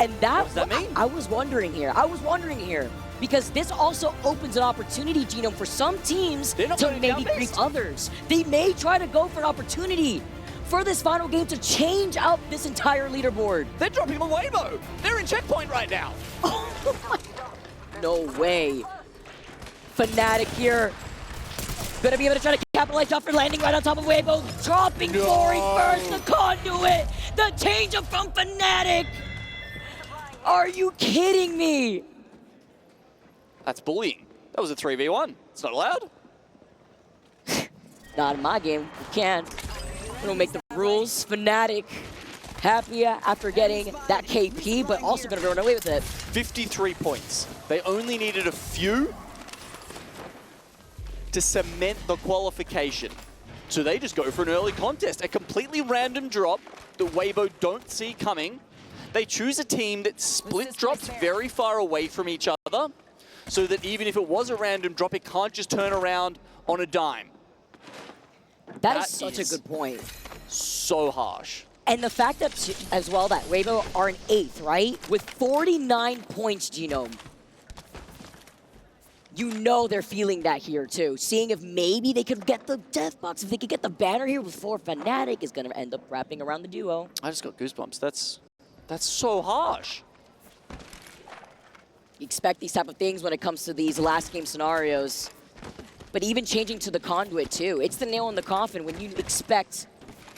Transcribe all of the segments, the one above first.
And what does that mean? I was wondering here. Because this also opens an opportunity, Genome, for some teams to maybe creep others. They may try to go for an opportunity for this final game to change out this entire leaderboard. They're dropping on Weibo. They're in checkpoint right now. Oh my. No way. Fnatic here. Gonna be able to try to capitalize off for landing right on top of Weibo. Dropping Rory first, the conduit. The change up from Fnatic. Are you kidding me? That's bullying. That was a 3v1. It's not allowed. Not in my game. We can. We don't make the rules. Fnatic happy after getting that KP, but also gonna run away with it. 53 points. They only needed a few to cement the qualification. So they just go for an early contest. A completely random drop that Weibo don't see coming. They choose a team that split drops very far away from each other, so that even if it was a random drop, it can't just turn around on a dime. That is such a good point. So harsh. And the fact that, as well, that Weibo are in 8th, right? With 49 points, Genome. You know they're feeling that here, too. Seeing if maybe they could get the death box, if they could get the banner here before Fnatic is going to end up wrapping around the duo. I just got goosebumps. That's so harsh. You expect these type of things when it comes to these last game scenarios. But even changing to the conduit too, it's the nail in the coffin when you expect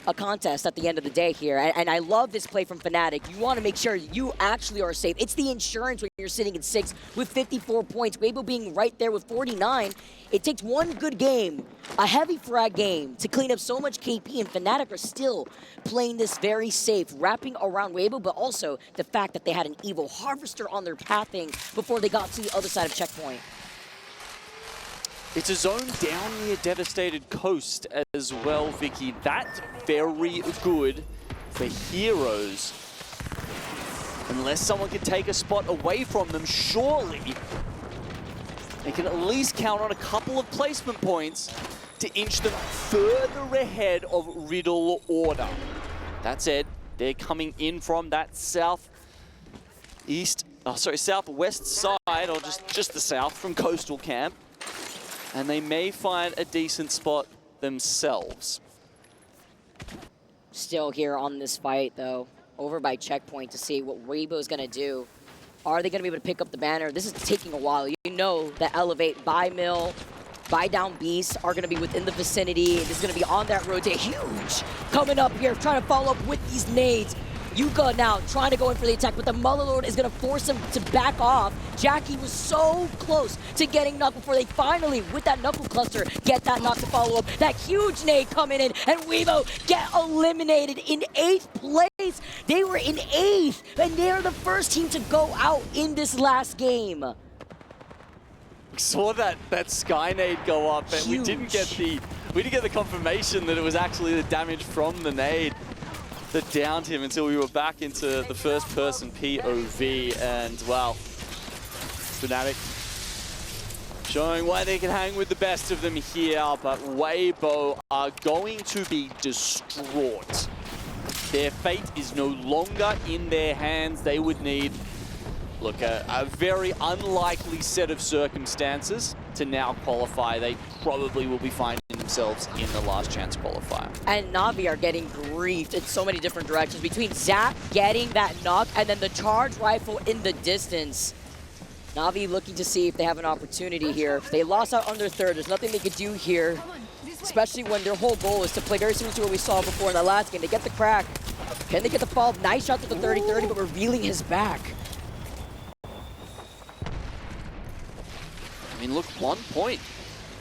a contest at the end of the day here. And I love this play from Fnatic. You want to make sure you actually are safe. It's the insurance when you're sitting at 6 with 54 points. Weibo being right there with 49. It takes one good game, a heavy frag game, to clean up so much KP, and Fnatic are still playing this very safe, wrapping around Weibo, but also the fact that they had an Evo Harvester on their pathing before they got to the other side of checkpoint. It's a zone down near Devastated Coast as well, Vicky. That's very good for Heroes. Unless someone can take a spot away from them, surely they can at least count on a couple of placement points to inch them further ahead of Riddle Order. That said, they're coming in from that southwest side, or just the south from Coastal Camp. And they may find a decent spot themselves. Still here on this fight, though, over by checkpoint to see what Weibo's going to do. Are they going to be able to pick up the banner? This is taking a while. You know that Elevate, Buy Mill, Buy Down Beast are going to be within the vicinity. This is going to be on that road to huge. Coming up here, trying to follow up with these nades. Yuka now trying to go in for the attack, but the Mother Lord is going to force him to back off. Jackie was so close to getting knocked before they finally, with that Knuckle Cluster, get that knock to follow up. That huge nade coming in, and Weibo get eliminated in 8th place. They were in 8th, and they're the first team to go out in this last game. We saw that Sky nade go up, and we didn't get the confirmation that it was actually the damage from the nade that downed him until we were back into the first-person POV, and wow, Fnatic showing why they can hang with the best of them here, but Weibo are going to be distraught. Their fate is no longer in their hands. They would need, look, a very unlikely set of circumstances to now qualify. They probably will be finding themselves in the last chance qualifier. And Na'Vi are getting griefed in so many different directions. Between Zap getting that knock and then the charge rifle in the distance. Na'Vi looking to see if they have an opportunity here. They lost out on their 3rd. There's nothing they could do here, especially when their whole goal is to play very similar to what we saw before in the last game. They get the crack. Can they get the fall? Nice shot to the 30-30, but revealing his back. I mean, look, 1 point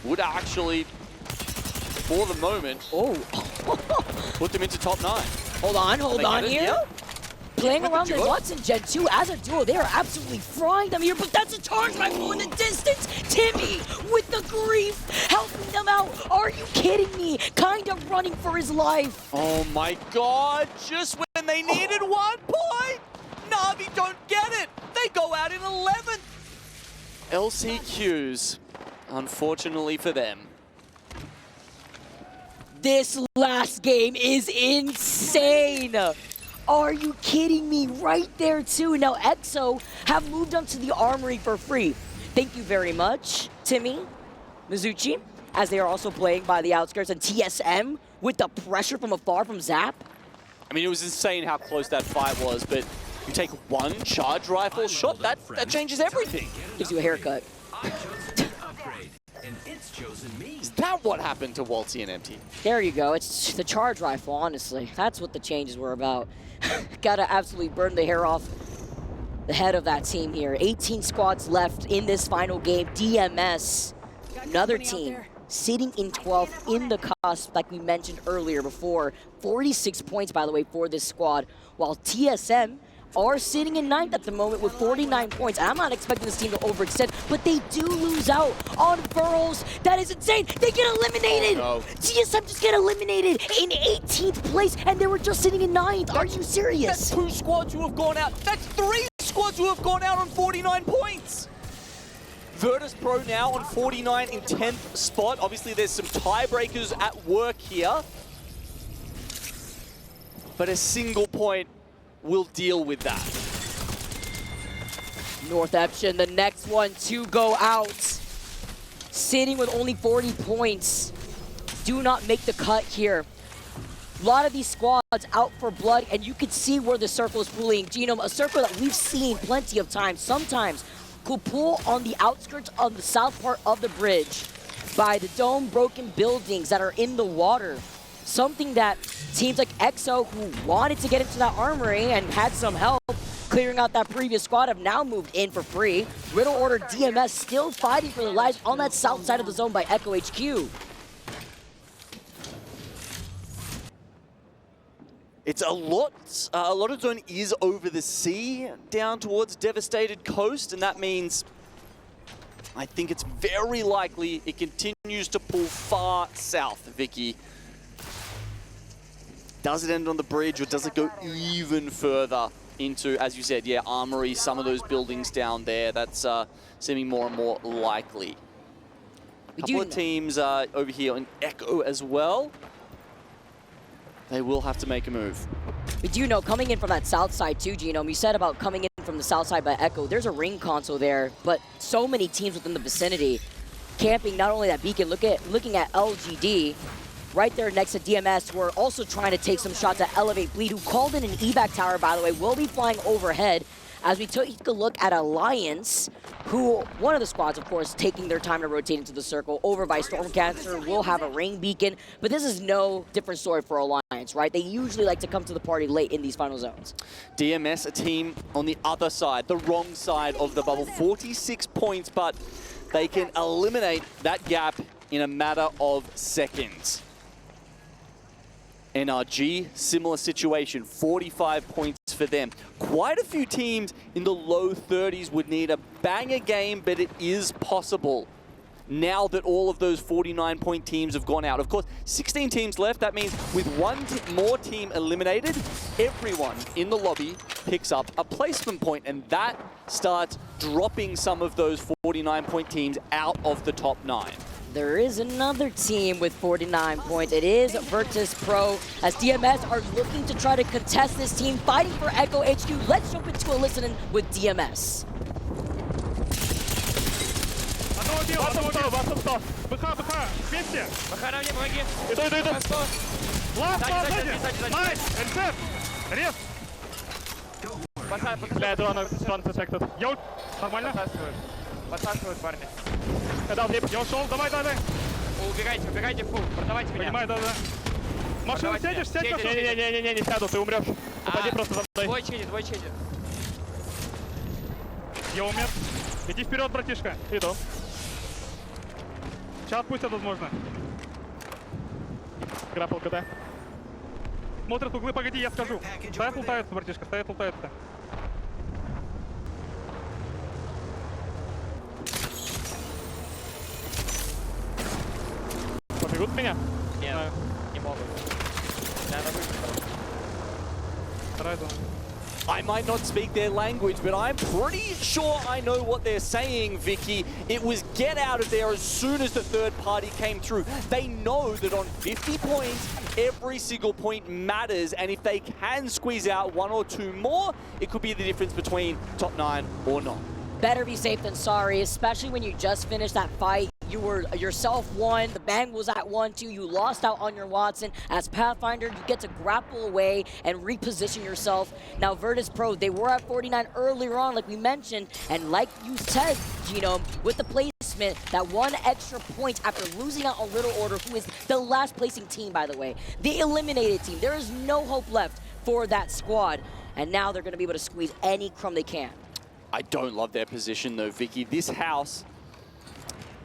would actually, for the moment, put them into top 9. Hold on here. Yep. Playing around the Watson Gen 2 as a duo, they are absolutely frying them here, but that's a charge rifle in the distance. Timmy with the grief, helping them out. Are you kidding me? Kind of running for his life. Oh my God, just when they needed 1 point, Na'Vi don't get it. They go out in 11th. LCQs, unfortunately for them. This last game is insane. Are you kidding me? Right there too. Now EXO have moved on to the armory for free. Thank you very much, Timmy, Mizuchi, as they are also playing by the outskirts, and TSM with the pressure from afar from Zap. I mean, it was insane how close that fight was, but you take one charge rifle shot, that changes everything. Gives you a haircut. Is that what happened to Waltzy and Empty? There you go. It's the charge rifle, honestly. That's what the changes were about. Gotta absolutely burn the hair off the head of that team here. 18 squads left in this final game. DMS, another team, sitting in 12th in the cusp, like we mentioned earlier before. 46 points, by the way, for this squad, while TSM are sitting in 9th at the moment with 49 points. And I'm not expecting this team to overextend, but they do lose out on Burrows. That is insane. They get eliminated. Oh, no. TSM just get eliminated in 18th place, and they were just sitting in 9th. Are you serious? That's 2 squads who have gone out. That's 3 squads who have gone out on 49 points. Virtus Pro now on 49 in 10th spot. Obviously, there's some tiebreakers at work here. But a single point will deal with that. North Eption, the next one to go out. Sitting with only 40 points. Do not make the cut here. A lot of these squads out for blood, and you can see where the circle is pulling. Genome, a circle that we've seen plenty of times. Sometimes could pull on the outskirts of the south part of the bridge by the dome broken buildings that are in the water. Something that teams like EXO, who wanted to get into that armory and had some help clearing out that previous squad, have now moved in for free. Riddle Order DMS still fighting for their lives on that south side of the zone by Echo HQ. It's a lot of zone is over the sea, down towards Devastated Coast, and that means I think it's very likely it continues to pull far south, Vicky. Does it end on the bridge, or does it go even further into, as you said, yeah, Armory, some of those buildings down there? That's seeming more and more likely. A couple of teams over here in Echo as well. They will have to make a move. We do know, coming in from that south side too, Genome, you said about coming in from the south side by Echo, there's a ring console there, but so many teams within the vicinity camping not only that beacon, looking at LGD, right there next to DMS, who are also trying to take some shots at Elevate Bleed, who called in an evac tower, by the way, will be flying overhead. As we take a look at Alliance, who, one of the squads, of course, taking their time to rotate into the circle, over by Stormcaster, will have a ring beacon, but this is no different story for Alliance, right? They usually like to come to the party late in these final zones. DMS, a team on the other side, the wrong side of the bubble, 46 points, but they can eliminate that gap in a matter of seconds. NRG, similar situation, 45 points for them. Quite a few teams in the low 30s would need a banger game, but it is possible now that all of those 49-point teams have gone out. Of course, 16 teams left. That means with one more team eliminated, everyone in the lobby picks up a placement point, and that starts dropping some of those 49-point teams out of the top 9. There is another team with 49 points. It is Virtus Pro, as DMS are looking to try to contest this team, fighting for Echo HQ. Let's jump into a listening with DMS. Подсаживают парни. Я ушел, давай. Убегайте, фу, продавайте меня. Понимаю, да. Машину сядешь, сядь машину. Не сяду, ты умрешь. Упади просто за мной. Двой чеди. Я умер. Иди вперед, братишка. Иду. Сейчас отпустят, возможно. Граппл КД. Смотрят углы, погоди, я скажу. Стоят, лутаются, братишка, стоят, лутаются. Побегут меня? Нет, не могут. Надо выйти. Вторая зона. I might not speak their language, but I'm pretty sure I know what they're saying, Vicky. It was get out of there as soon as the third party came through. They know that on 50 points, every single point matters, and if they can squeeze out 1 or 2 more, it could be the difference between top 9 or not. Better be safe than sorry, especially when you just finished that fight. You were yourself one, the bang was at 1-2, you lost out on your Watson. As Pathfinder, you get to grapple away and reposition yourself. Now Virtus Pro, they were at 49 earlier on, like we mentioned, and like you said, Genome, with the placement, that 1 extra point after losing out on Little Order, who is the last placing team, by the way. The eliminated team. There is no hope left for that squad, and now they're going to be able to squeeze any crumb they can. I don't love their position though, Vicky. This house,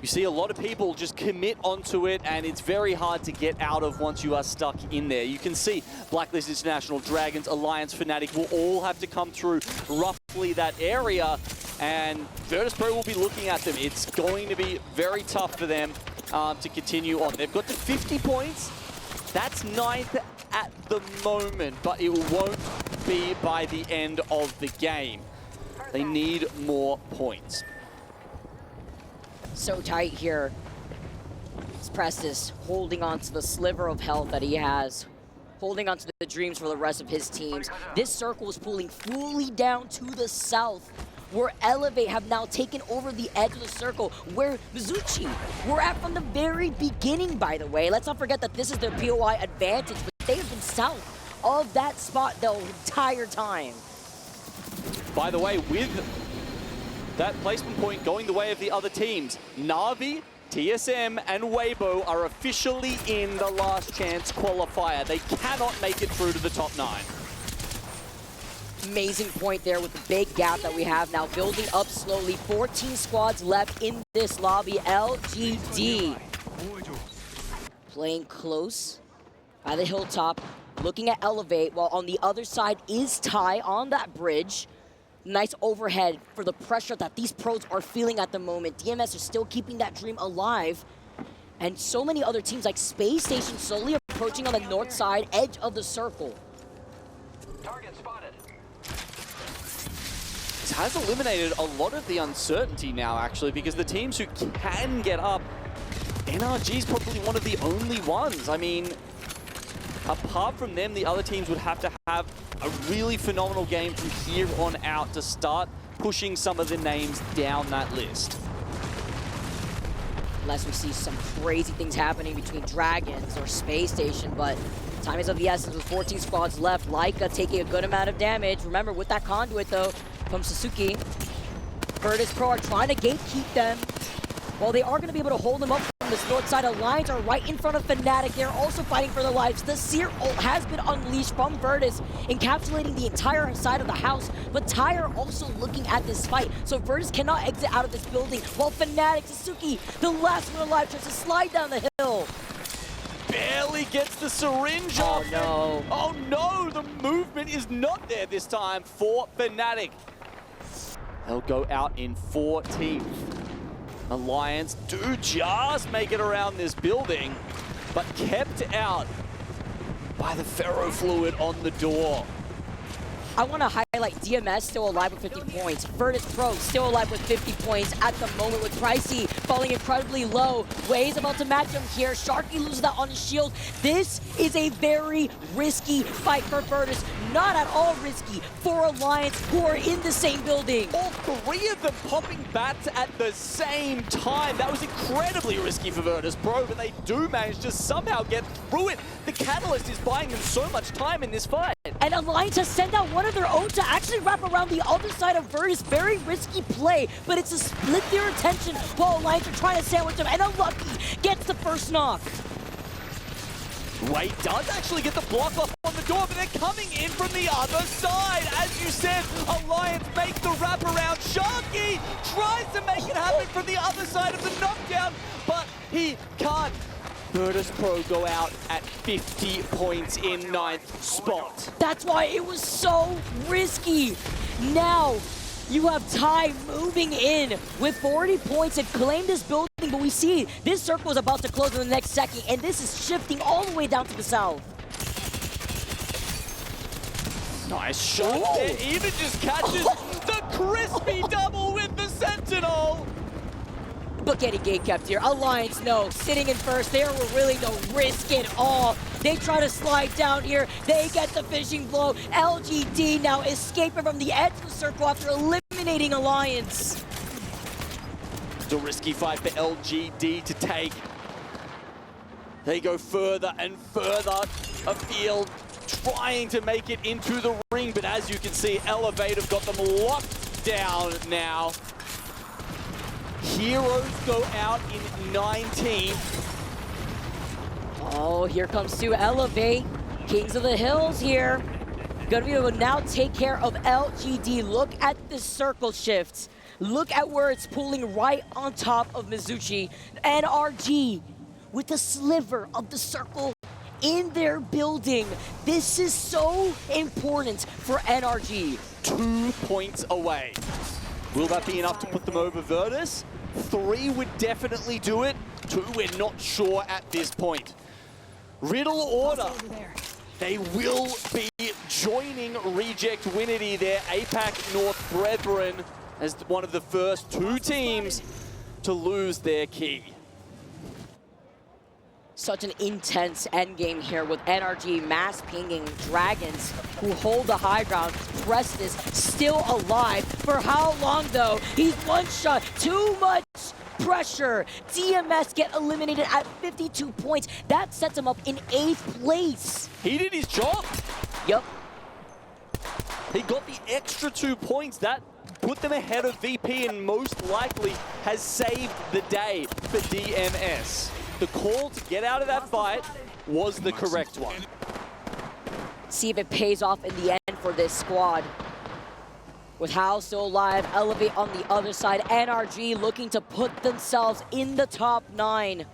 you see a lot of people just commit onto it, and it's very hard to get out of once you are stuck in there. You can see Blacklist International, Dragons, Alliance, Fnatic will all have to come through roughly that area, and Virtus Pro will be looking at them. It's going to be very tough for them to continue on. They've got to 50 points. That's 9th at the moment, but it won't be by the end of the game. They need more points. So tight here. It's Prestis holding on to the sliver of health that he has, holding on to the dreams for the rest of his teams. This circle is pulling fully down to the south, where Elevate have now taken over the edge of the circle, where Mizuchi were at from the very beginning, by the way. Let's not forget that this is their POI advantage, but they have been south of that spot the entire time. By the way, with that placement point going the way of the other teams, Na'Vi, TSM, and Weibo are officially in the last chance qualifier. They cannot make it through to the top 9. Amazing point there with the big gap that we have now building up slowly. 14 squads left in this lobby. LGD playing close by the hilltop, looking at Elevate, while on the other side is Ty on that bridge. Nice overhead for the pressure that these pros are feeling at the moment. DMS are still keeping that dream alive. And so many other teams like Space Station slowly approaching on the north side, edge of the circle. Target spotted. This has eliminated a lot of the uncertainty now, actually, because the teams who can get up, NRG is probably one of the only ones. I mean, apart from them, the other teams would have to have a really phenomenal game from here on out to start pushing some of the names down that list. Unless we see some crazy things happening between Dragons or Space Station, but time is of the essence with 14 squads left. Leica taking a good amount of damage. Remember, with that conduit, though, from Sasuke, Virtus Pro are trying to gatekeep them. While they are going to be able to hold them up from this north side, Alliance are right in front of Fnatic. They're also fighting for their lives. The Seer ult has been unleashed from Virtus, encapsulating the entire side of the house. But Tyre also looking at this fight, so Virtus cannot exit out of this building. While Fnatic, Sasuke, the last one alive, tries to slide down the hill. Barely gets the syringe Oh off. no. Oh no, the movement is not there this time for Fnatic. They'll go out in 14th. Alliance do just make it around this building, but kept out by the ferrofluid on the door. I want to highlight DMS still alive with 50 points. Virtus Pro still alive with 50 points at the moment, with Pricey falling incredibly low. Way's about to match him here. Sharky loses that on his shield. This is a very risky fight for Virtus. Not at all risky for Alliance, who are in the same building. All 3 of them popping bats at the same time. That was incredibly risky for Virtus Pro, but they do manage to somehow get through it. The Catalyst is buying them so much time in this fight. And Alliance has sent out one of their own to actually wrap around the other side of Virtus. Very risky play, but it's to split their attention while Alliance are trying to sandwich them. And Unlucky gets the first knock. Wade does actually get the block off on the door, but they're coming in from the other side. As you said, Alliance makes the wraparound. Sharky tries to make it happen from the other side of the knockdown, but he can't. Virtus Pro go out at 50 points in 9th spot. That's why it was so risky. Now you have Ty moving in with 40 points and claimed this building, but we see this circle is about to close in the next second, and this is shifting all the way down to the south. Nice shot there. Even just catches the crispy double with the Sentinel. But getting gate kept here. Alliance, no. Sitting in first, there were really no risk at all. They try to slide down here. They get the fishing blow. LGD now escaping from the edge of the circle after eliminating Alliance. It's a risky fight for LGD to take. They go further and further afield, trying to make it into the ring, but as you can see, Elevate have got them locked down now. Heroes go out in 19. Oh, here comes to Elevate. Kings of the Hills here. Gonna be able to now take care of LGD. Look at the circle shifts. Look at where it's pulling right on top of Mizuchi. NRG with a sliver of the circle in their building. This is so important for NRG. 2 points away. Will that be enough to put them over Virtus? 3 would definitely do it. 2, we're not sure at this point. Riddle Order. They will be joining Reject Winity, their APAC North brethren, as one of the first 2 teams to lose their key. Such an intense endgame here with NRG mass pinging Dragons who hold the high ground. Preston still alive. For how long though? He's one shot. Too much pressure. DMS get eliminated at 52 points. That sets him up in 8th place. He did his job. Yep. He got the extra 2 points. That put them ahead of VP and most likely has saved the day for DMS. The call to get out of that fight was the correct one. See if it pays off in the end for this squad. With Hal still alive, Elevate on the other side, NRG looking to put themselves in the top 9.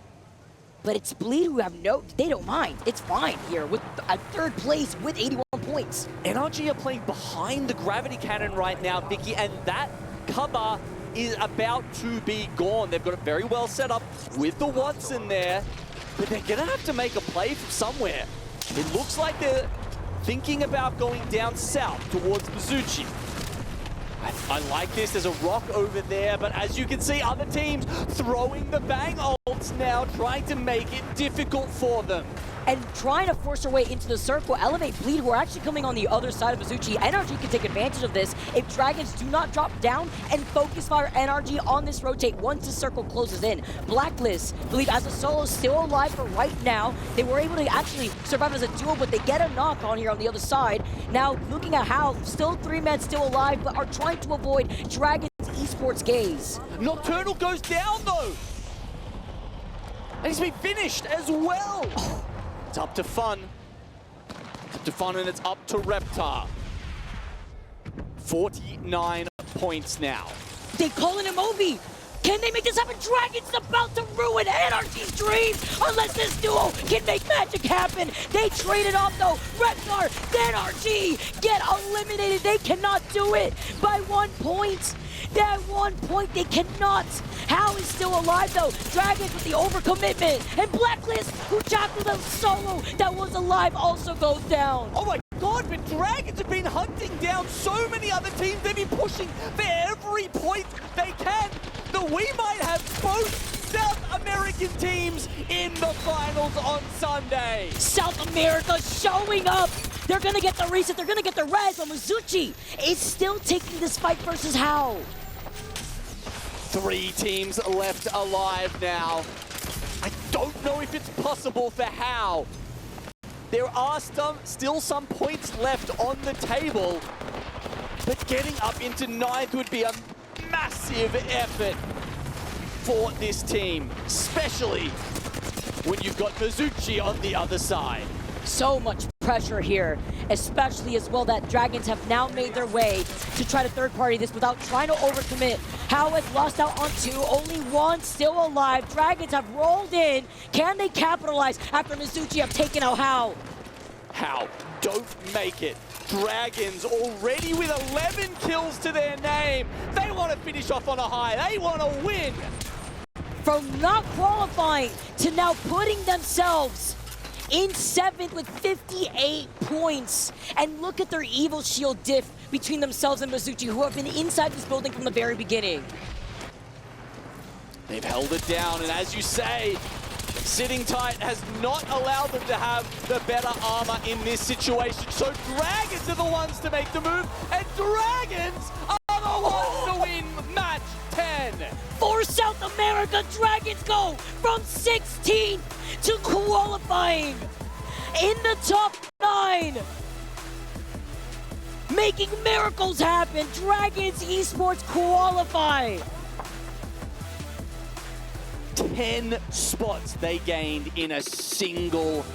But it's Bleed who have they don't mind. It's fine here with a 3rd place with 81 points. NRG are playing behind the gravity cannon right now, Vicky, and that cover is about to be gone. They've got it very well set up with the Watson there, but they're gonna have to make a play from somewhere. It looks like they're thinking about going down south towards Mizuchi. I like this. There's a rock over there, but as you can see, other teams throwing the bang ults now, trying to make it difficult for them. And trying to force their way into the circle. Elevate Bleed, who are actually coming on the other side of Mizuchi. NRG can take advantage of this if Dragons do not drop down and focus fire NRG on this rotate once the circle closes in. Blacklist, Bleed as a solo, still alive for right now. They were able to actually survive as a duo, but they get a knock on here on the other side. Now, looking at how still 3 men still alive, but are trying to avoid Dragons' esports gaze. Nocturnal goes down, though. And he's been finished as well. It's up to Fun. It's up to Fun, and it's up to Reptar. 49 points now. They call in a Moby. Can they make this happen? Dragons about to ruin NRG's dreams unless this duo can make magic happen. They trade it off though. Reptar, NRG get eliminated. They cannot do it by 1 point. That 1 point they cannot. Hal is still alive though. Dragons with the overcommitment. And Blacklist, who tackled them solo that was alive, also goes down. Oh my God, but Dragons have been hunting down so many other teams. They've been pushing for every point they can. That we might have both South American teams in the finals on Sunday. South America showing up. They're gonna get the reset, they're gonna get the res, but Mizuchi is still taking this fight versus Hal. 3 teams left alive now. I don't know if it's possible for Hal. There are still some points left on the table, but getting up into 9th would be a massive effort for this team, especially when you've got Mizuchi on the other side. So much pressure here, especially as well that Dragons have now made their way to try to third-party this without trying to overcommit. Hal has lost out on 2, only 1 still alive. Dragons have rolled in. Can they capitalize after Mizuchi have taken out Hal? Hal don't make it. Dragons already with 11 kills to their name. They want to finish off on a high. They want to win. From not qualifying to now putting themselves in 7th with 58 points. And look at their Evil Shield diff between themselves and Mizuchi, who have been inside this building from the very beginning. They've held it down, and as you say, sitting tight has not allowed them to have the better armor in this situation. So Dragons are the ones to make the move, and Dragons are the ones to win match 10. For South America, Dragons go from 16th to qualifying in the top 9. Making miracles happen. Dragons Esports qualify. 10 spots they gained in a single